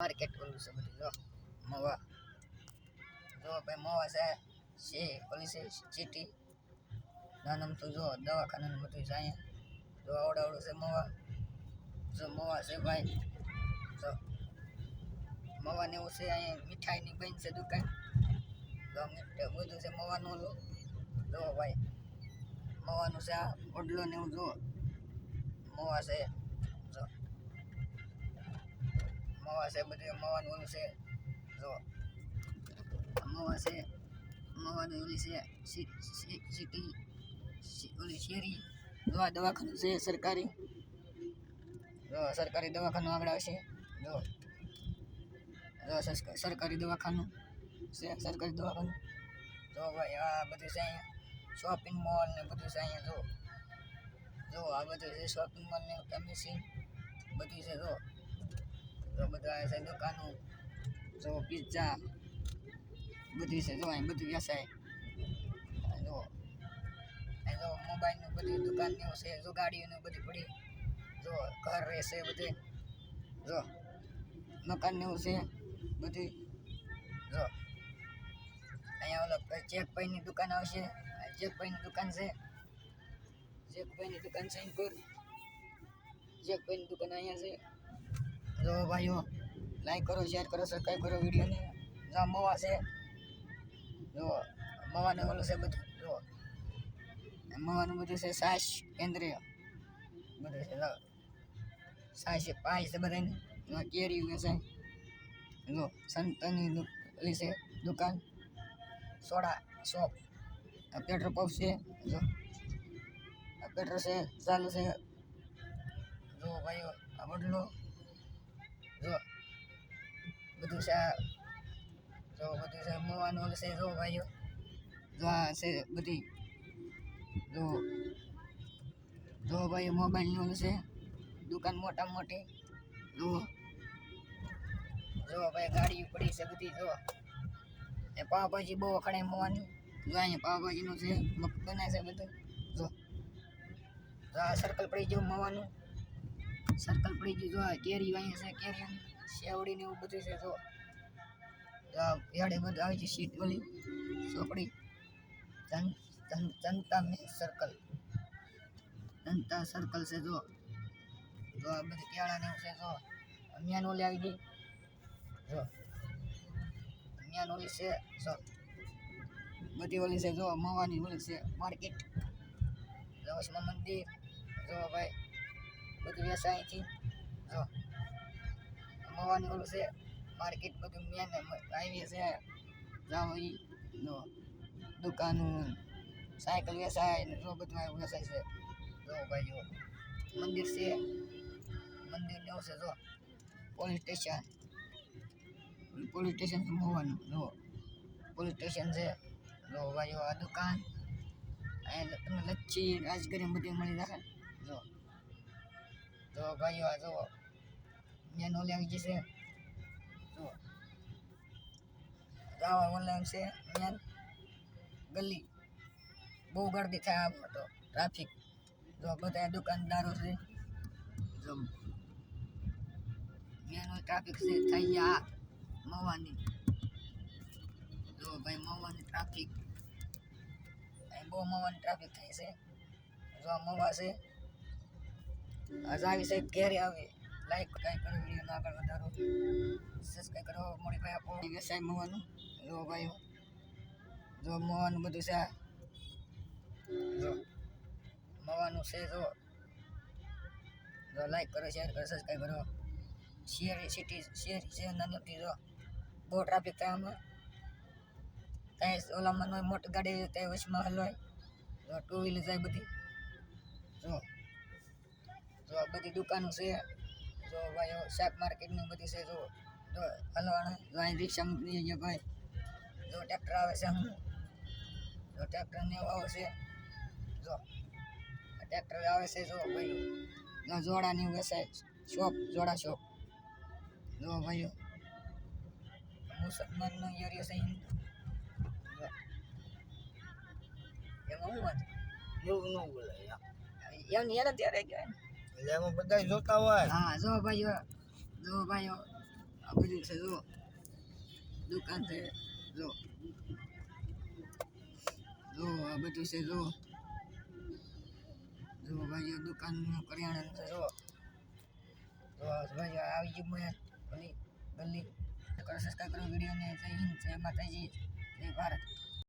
market ઓલું છે બધું જો મવા જો ભાઈ મવા છે ઓલી છે ચીટી નાનમ તો જો દવાખાનાનું બધું છે અહીંયા જો આવડાવડું છે મવા જો મવા છે ભાઈ જો મવાને એવું છે અહીંયા મીઠાઈની બન છે દુકાન જો બધું છે મવાનું ઓલું જો ભાઈ મવાનું છે આ ઓડલો ને એવું જો મવા છે જો મવા છે બધું મવાનું ઓલું છે જો મવા છે મવાની ઓલી છે સિટી ઓલી શેરી જો આ દવાખાનું છે સરકારી જો સરકારી દવાખાનું આગળ આવશે જો સરકારી દવાખાનું છે સરકારી દવાખાનું જો ભાઈ આ બધું છે અહીંયા શોપિંગ મોલ ને બધું છે અહીંયા જો આ બધું છે શોપિંગ મોલ ને એમસી બધી છે જો બધા છે દુકાનો જો પિઝા બધી છે જો અહીં બધું વ્યવસાય જો મોબાઈલનું બધી દુકાન ને છે જો ગાડીઓને બધી પડી જો ઘર રહેશે બધે જો મકાન ને છે બધી જો અહીંયા ઓલો ચેકભાઈની દુકાન આવશે ચેકભાઈની દુકાન છે ચેકભાઈની દુકાન છે ચેકભાઈની દુકાન અહીંયા છે જો ભાઈઓ લાઈક કરો શેર કરો સબસ્ક્રાઈબ કરો વિડીયોને જો મવા છે જો મવાને ઓલું છે બધું જો મવાનું બધું છે સાસ કેન્દ્રીય બધું છે સાસ છે પાય છે બધાને કેરી વેચાય જો સંતની ઓલી છે દુકાન સોડા શોપ પેટ્રોલ પંપ છે જો પેટ્રોલ છે ચાલુ છે જો ભાઈઓ આ બદલો જો બધું છે જો બધું છે મવાનું ઓલું છે જો ભાઈઓ જો આ છે બધી જો ભાઈ મોબાઈલની ઓલું છે દુકાન મોટા મોટી જો ભાઈ ગાડીઓ પડી છે બધી જો એ પાવભાજી બહુ વખણાય મવાની જો અહીંયા પાવભાજીનું છે બનાવે છે બધું જો આ સર્કલ પડી ગયું મવાનું સર્કલ પડી ગયું જો કેરી અહીંયા છે કેરી શેવડી ને એવું બધું છે જો યાડે બધું આવી છે સીટ ઓલી ચોપડી જનતા સર્કલ જનતા સર્કલ છે જો આ બધી કેળા ને એવું છે જો મ્યાન ઓલી આવી ગઈ જો મ્યાન ઓલી છે જો બધી ઓલી છે જો મવાની ઓલી છે માર્કેટ જો મંદિર જો ભાઈ બધું વ્યવસાય અહીંથી જો મવાની ઓલું છે માર્કેટ બધું મેન હાઈવે છે જાઓ એ જો દુકાનો સાયકલ વ્યવસાય ને જો બધું વ્યવસાય છે જો ભાઈ જો મંદિર છે મંદિર ને છે જો પોલીસ સ્ટેશન મવાનું જો પોલીસ સ્ટેશન છે જો ભાઈ આ દુકાન અહીંયા તમને લચ્છી રાજગરી બધી મળી જાય જો ભાઈઓ આ જો મેન ઓલી આવી જશે જો ગાવા ઓનલાઈન છે મેન ગલી બહુ ગરદી થાય આમાં તો ટ્રાફિક જો બધા દુકાનદારો છે જો મેન ટ્રાફિક છે થઈ ગયા મવાની જો ભાઈ મવાની ટ્રાફિક અહીં બહુ મવાની ટ્રાફિક થાય છે જો મવા છે આવી સાહેબ ઘેરે આવે લાઈક કાંઈ કરો વિડીયોને આગળ વધારો સબસ્ક્રાઈબ કરો મોડી ભાઈ આપો વ્યવસાય મવાનું જો ભાઈઓ જો મવાનું બધું છે જો મવાનું છે જો લાઈક કરો શેર કરો સબસ્ક્રાઈબ કરો શેરી સિટી શેરી છે નાની જો બહુ ટ્રાફિક થાય આમાં કાંઈ ઓલામાં મોટી ગાડી ત્યાં વચમાં હલવાય જો ટુ વ્હીલર જાય બધી જો આ બધી દુકાનો છે જો ભાઈ શાક માર્કેટની બધી છે જો હલવાના જો અહીં રિક્ષા મૂકી જઈએ ભાઈ જો ટ્રેક્ટર આવે છે જો ટ્રેક્ટર ને એવું આવે છે જો ટ્રેક્ટર આવે છે જો ભાઈ જોડાની વ્યવસાય શોપ જોડા શોપ જો ભાઈઓ મુસલમાનનો એરિયો છે એમાં હું વાત એવું ન બોલાય એને ત્યારે કહેવાય એટલે એમાં બધા જોતા હોય હા જો ભાઈઓ આ બધું છે જો દુકાન છે જો જો આ બધું છે જો જો ભાઈ દુકાન કરિયાણા છે જો તો ભાઈ આવી ગયું મેં ગલી ગલી કરો સબસ્ક્રાઈબ કરો વિડીયોને જય હિન્દ જય માતાજી જય ભારત